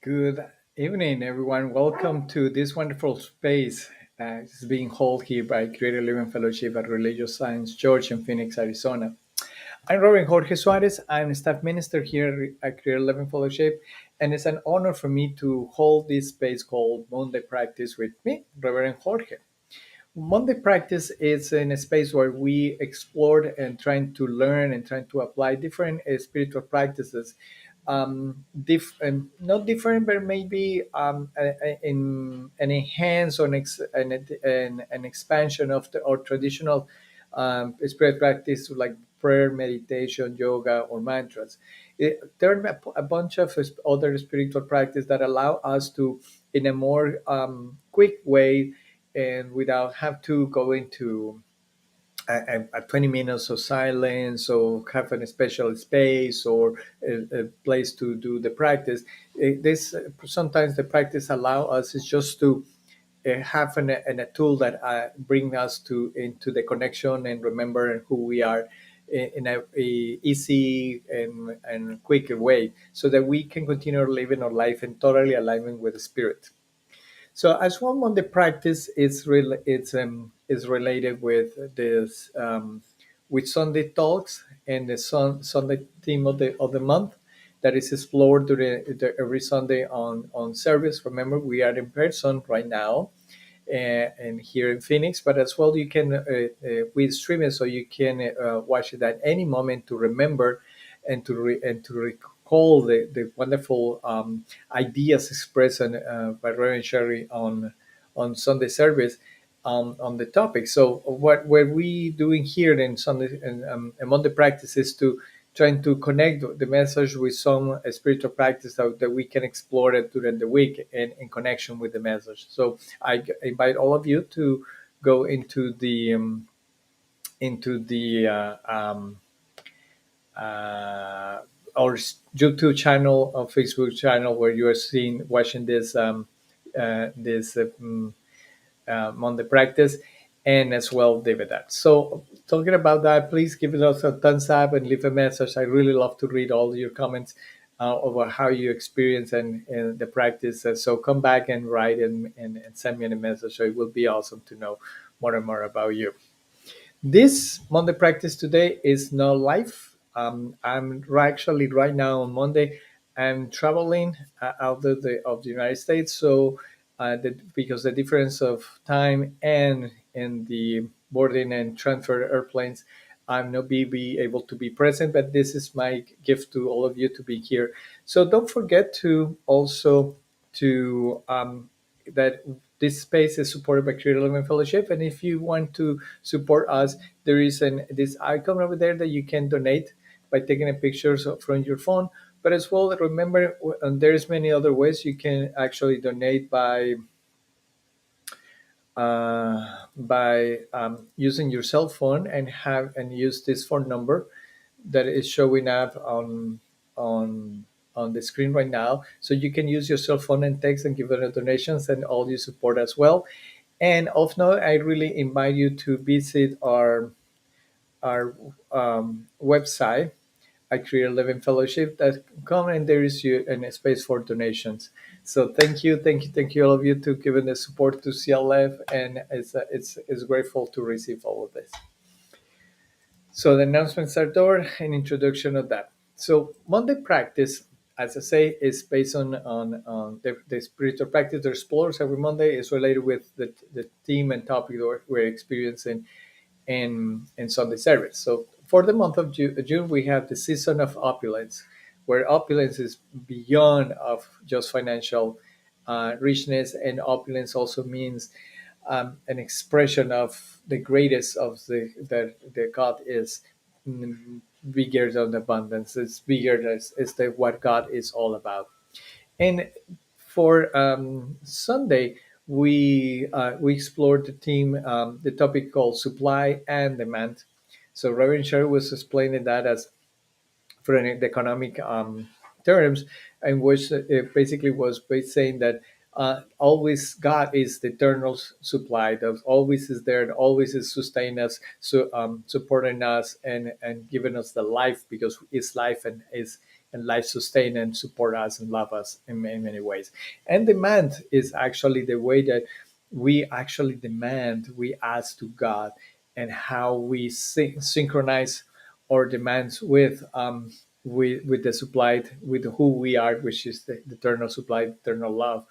Good evening, everyone. Welcome to this wonderful space. It's being held here by Creative Living Fellowship at Religious Science Church in Phoenix, Arizona. I'm Reverend Jorge Suarez. I'm a staff minister here at Creative Living Fellowship, and it's an honor for me to hold this space called Monday Practice with me, Reverend Jorge. Monday practice is in a space where we explore and trying to learn and trying to apply different spiritual practices. Not different, but maybe in an enhance or an expansion of the or traditional spirit practice like prayer, meditation, yoga, or mantras. There are a bunch of other spiritual practice that allow us to, in a more quick way, and without have to go into a 20 minutes of silence or have a special space or a place to do the practice. This sometimes the practice allow us is just to have a tool that bring us to into the connection and remember who we are in a easy and quick way so that we can continue living our life in totally alignment with the spirit. So as one on the practice, it's related with this with Sunday talks and the Sunday theme of the month that is explored during every Sunday on service. Remember, we are in person right now, and here in Phoenix, but as well you can we stream it so you can watch it at any moment to remember and to recall the wonderful ideas expressed by Reverend Sherry on Sunday service on the topic. So what we doing here in Sunday and Monday practice is to trying to connect the message with some spiritual practice that we can explore it during the week and in connection with the message. So I invite all of you to go into the uh, our YouTube channel or Facebook channel where you are seeing watching this Monday practice, and as well David that. So talking about that, please give us a thumbs up and leave a message. I really love to read all your comments over how you experience and the practice. So come back and write and send me a message. So it will be awesome to know more and more about you. This Monday practice today is not live. Actually right now on Monday. I'm traveling out of the United States, so because the difference of time and in the boarding and transfer airplanes, I'm not be able to be present. But this is my gift to all of you to be here. So don't forget to also to that this space is supported by Creative Living Fellowship, and if you want to support us, there is this icon over there that you can donate by taking a pictures from your phone. But as well, remember, there's many other ways you can actually donate by using your cell phone and use this phone number that is showing up on the screen right now. So you can use your cell phone and text and give it donations and all your support as well. And of note, I really invite you to visit our website at Creative Living Fellowship.com, and there is you and a space for donations. So thank you all of you to giving the support to CLF, and it's grateful to receive all of this. So the announcements are there, an introduction of that. So Monday practice, as I say, is based on the spiritual practice that explores every Monday is related with the theme and topic that we're experiencing in Sunday service. So for the month of June, we have the season of opulence, where opulence is beyond of just financial richness, and opulence also means an expression of the greatest of the God is bigger than abundance. It's bigger than is the what God is all about. And for Sunday, we explored the topic called supply and demand. So Reverend Sherry was explaining that as for the economic terms, in which it basically was saying that always God is the eternal supply that always is there and always is sustaining us, so supporting us and giving us the life because it's life and is and life sustain and support us and love us in many, many ways. And demand is actually the way that we actually demand, we ask to God, and how we synchronize our demands with the supplied, with who we are, which is the eternal supply, eternal love,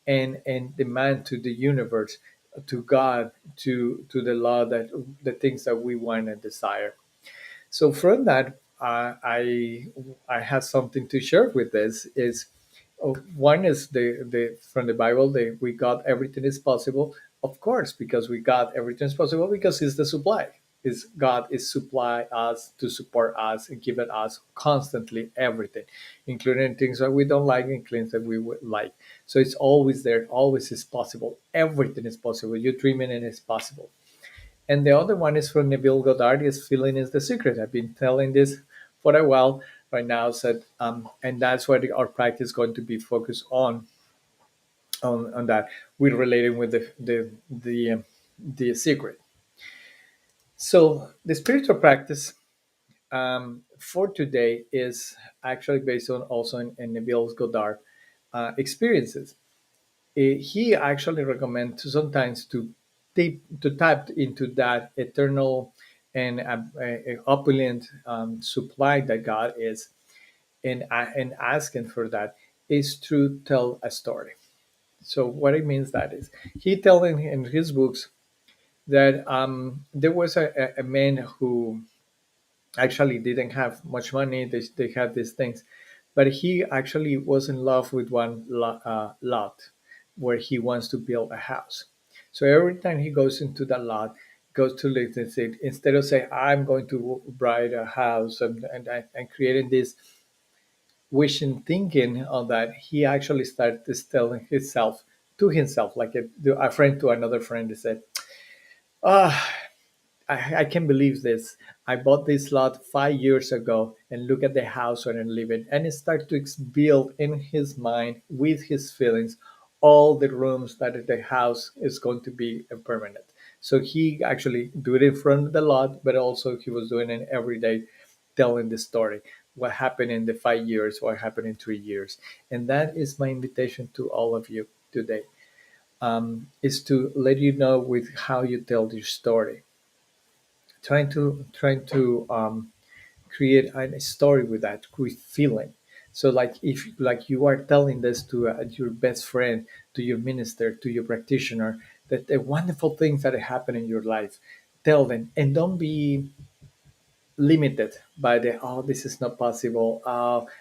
and demand to the universe, to God, to the law, that the things that we want and desire. So from that, I have something to share with this. Is one is the from the Bible. We got everything is possible, of course, because we got everything is possible because it's the supply. Is God is supply us to support us and give it us constantly everything, including things that we don't like and things that we would like. So it's always there, always is possible. Everything is possible. You're dreaming and it's possible. And the other one is from Neville Goddard. Is feeling is the secret. I've been telling this for a while right now. Said, and that's what our practice is going to be focused on that. We're relating with the secret. So the spiritual practice for today is actually based on also in Neville Goddard experiences. He actually recommends to sometimes to tap into that eternal and opulent supply that God is, and asking for that is to tell a story. So what it means that is he telling in his books that there was a man who actually didn't have much money. They had these things, but he actually was in love with one lot where he wants to build a house. So every time he goes into that lot, goes to live in it, instead of saying, I'm going to buy a house and creating this wishing thinking on that, he actually started telling himself to himself, like a friend to another friend, he said, ah, I can't believe this. I bought this lot 5 years ago, and look at the house where I'm living. And it started to build in his mind, with his feelings, all the rooms that the house is going to be permanent. So he actually do it in front of the lot, but also he was doing it every day, telling the story. What happened in the 5 years, what happened in 3 years. And that is my invitation to all of you today, is to let you know with how you tell your story, trying to create a story with that, with feeling. So like if like you are telling this to your best friend, to your minister, to your practitioner, that the wonderful things that happen in your life, tell them, and don't be limited by the, oh, this is not possible,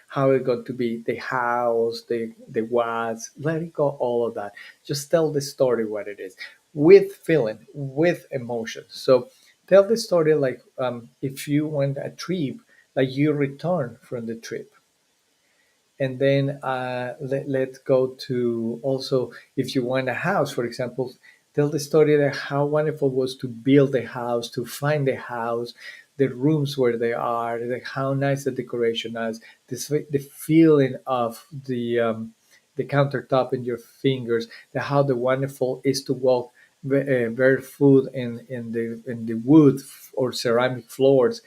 how it going to be, the house, the what's, let it go, all of that. Just tell the story what it is, with feeling, with emotion. So tell the story like, if you went a trip, like you return from the trip, and then let's go to also, if you want a house, for example, tell the story that how wonderful it was to build a house, to find the house, the rooms where they are, how nice the decoration is, the feeling of the countertop in your fingers, how the wonderful is to walk barefoot in the wood or ceramic floors,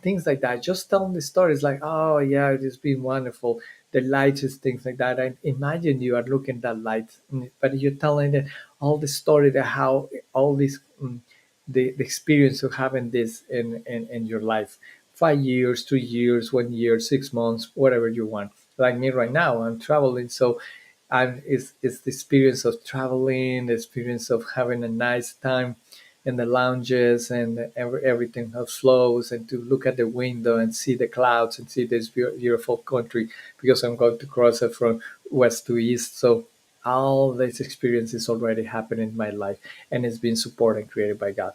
things like that. Just telling the stories like, oh yeah, it's been wonderful. The lights is things like that. And imagine you are looking at that light, but you're telling it all the story, that how all this, the experience of having this in your life. 5 years, 3 years, 1 year, 6 months, whatever you want. Like me right now, I'm traveling, so and it's the experience of traveling, the experience of having a nice time in the lounges, and everything that flows, and to look at the window and see the clouds and see this beautiful country, because I'm going to cross it from west to east. So all these experiences already happened in my life, and it's been supported and created by God.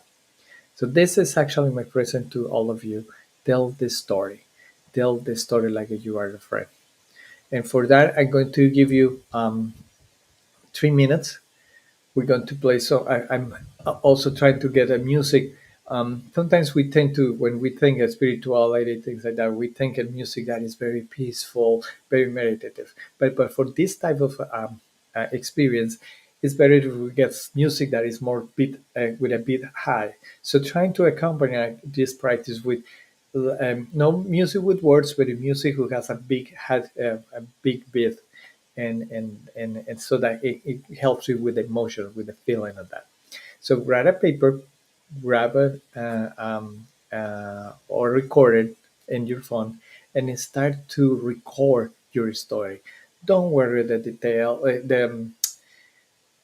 So this is actually my present to all of you. Tell this story. Tell this story like you are a friend. And for that, I'm going to give you 3 minutes. We're going to play. So I'm also trying to get a music. Sometimes we tend to, when we think of spirituality, things like that, we think of music that is very peaceful, very meditative. But for this type of experience, it's better to get music that is more beat with a beat high. So trying to accompany this practice with no music with words, but a music who has a big had a big beat, and so that it helps you with the emotion, with the feeling of that. So grab a paper, grab a or record it in your phone, and then start to record your story. Don't worry the detail, the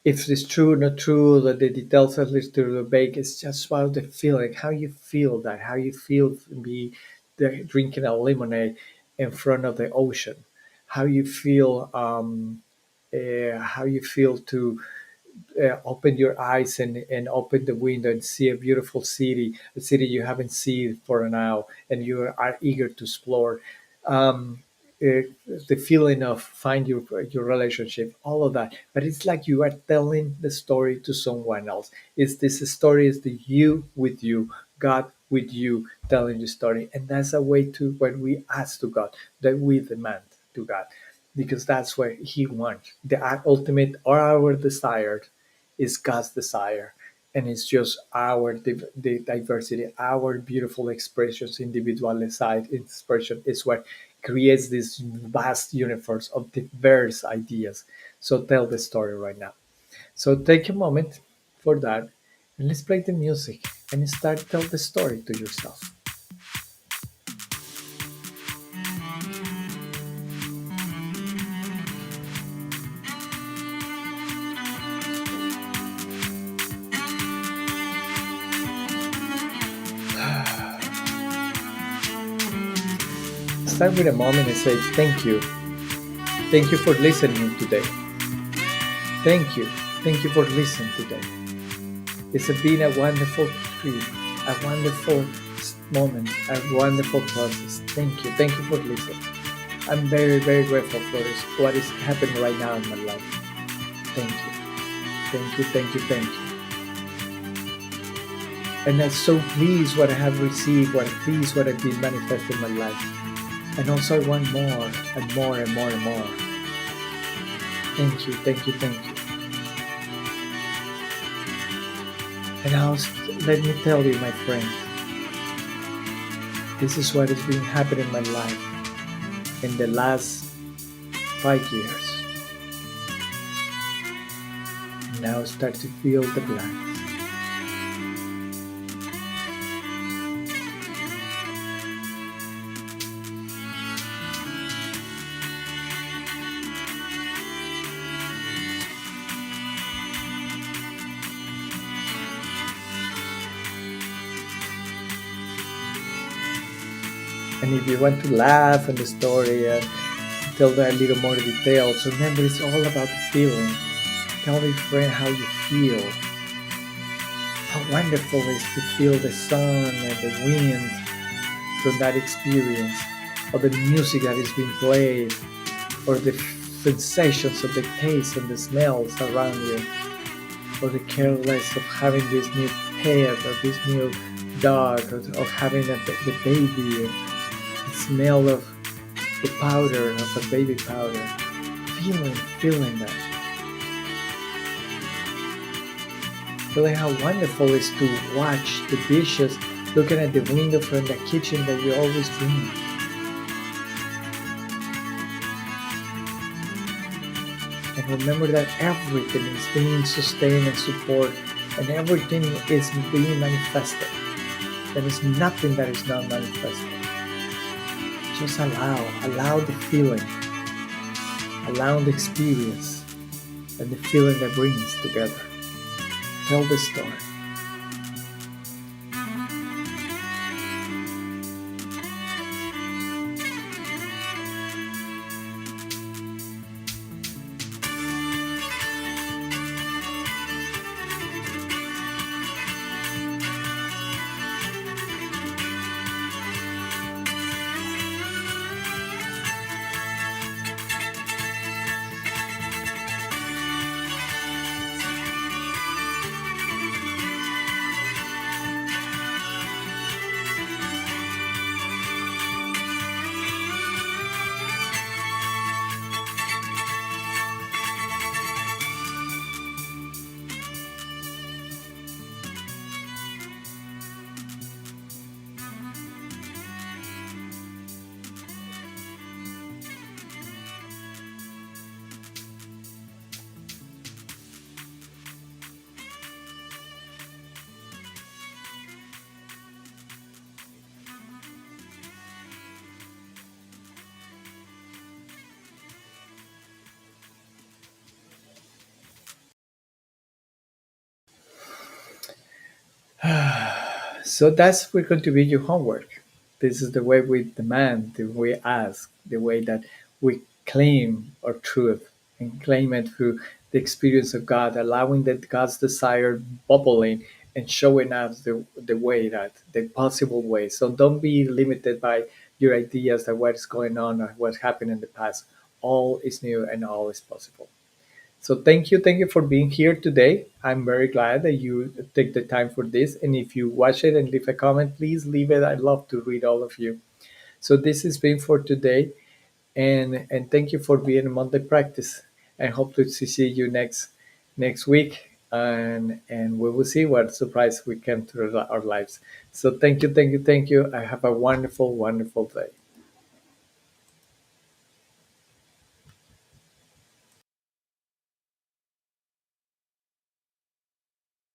if it's true or not true, that the details at least to the bake. It's just about the feeling, how you feel that, how you feel to be drinking a lemonade in front of the ocean, how you feel, how you feel to open your eyes and open the window and see a beautiful city, a city you haven't seen for now, and you are eager to explore. Um, the feeling of find your relationship, all of that. But it's like you are telling the story to someone else. It's this story is the you with you, God with you telling the story, and that's a way to when we ask to God that we demand to God because that's what He wants. The ultimate or our desire is God's desire. And it's just our the diversity, our beautiful expressions, individualized expression is what creates this vast universe of diverse ideas. So tell the story right now. So take a moment for that and let's play the music and start tell the story to yourself. Start with a moment and say thank you. Thank you for listening today. Thank you. Thank you for listening today. It's been a wonderful trip, a wonderful moment, a wonderful process. Thank you. Thank you for listening. I'm very, very grateful for this, what is happening right now in my life. Thank you. Thank you. Thank you. Thank you. And I'm so pleased what I have received, what pleased what I've been manifesting in my life. And also I want more and more and more and more. Thank you. Thank you. Thank you. And now let me tell you, my friend, this is what has been happening in my life in the last 5 years. Now start to feel the blanks. And if you want to laugh in the story and tell them a little more details, remember it's all about the feeling. Tell your friend how you feel. How wonderful it is to feel the sun and the wind from that experience, or the music that is being played, or the sensations of the taste and the smells around you, or the careless of having this new pet or this new dog, or of having the baby, the smell of the powder, of a baby powder. Feeling that. Feeling how wonderful it is to watch the dishes looking at the window from the kitchen that you always dream. And remember that everything is being sustained and supported, and everything is being manifested. There is nothing that is not manifested. Just allow the feeling, allow the experience, and the feeling that brings together. Tell the story. So that's we're going to be your homework. This is the way we demand, the way we ask, the way that we claim our truth and claim it through the experience of God, allowing that God's desire bubbling and showing us the way that the possible way. So don't be limited by your ideas that what's going on or what's happened in the past. All is new and all is possible. So thank you for being here today. I'm very glad that you take the time for this. And if you watch it and leave a comment, please leave it. I'd love to read all of you. So this has been for today, and thank you for being among the practice. I hope to see you next week, and we will see what surprise we can through our lives. So thank you, thank you, thank you. I have a wonderful, wonderful day.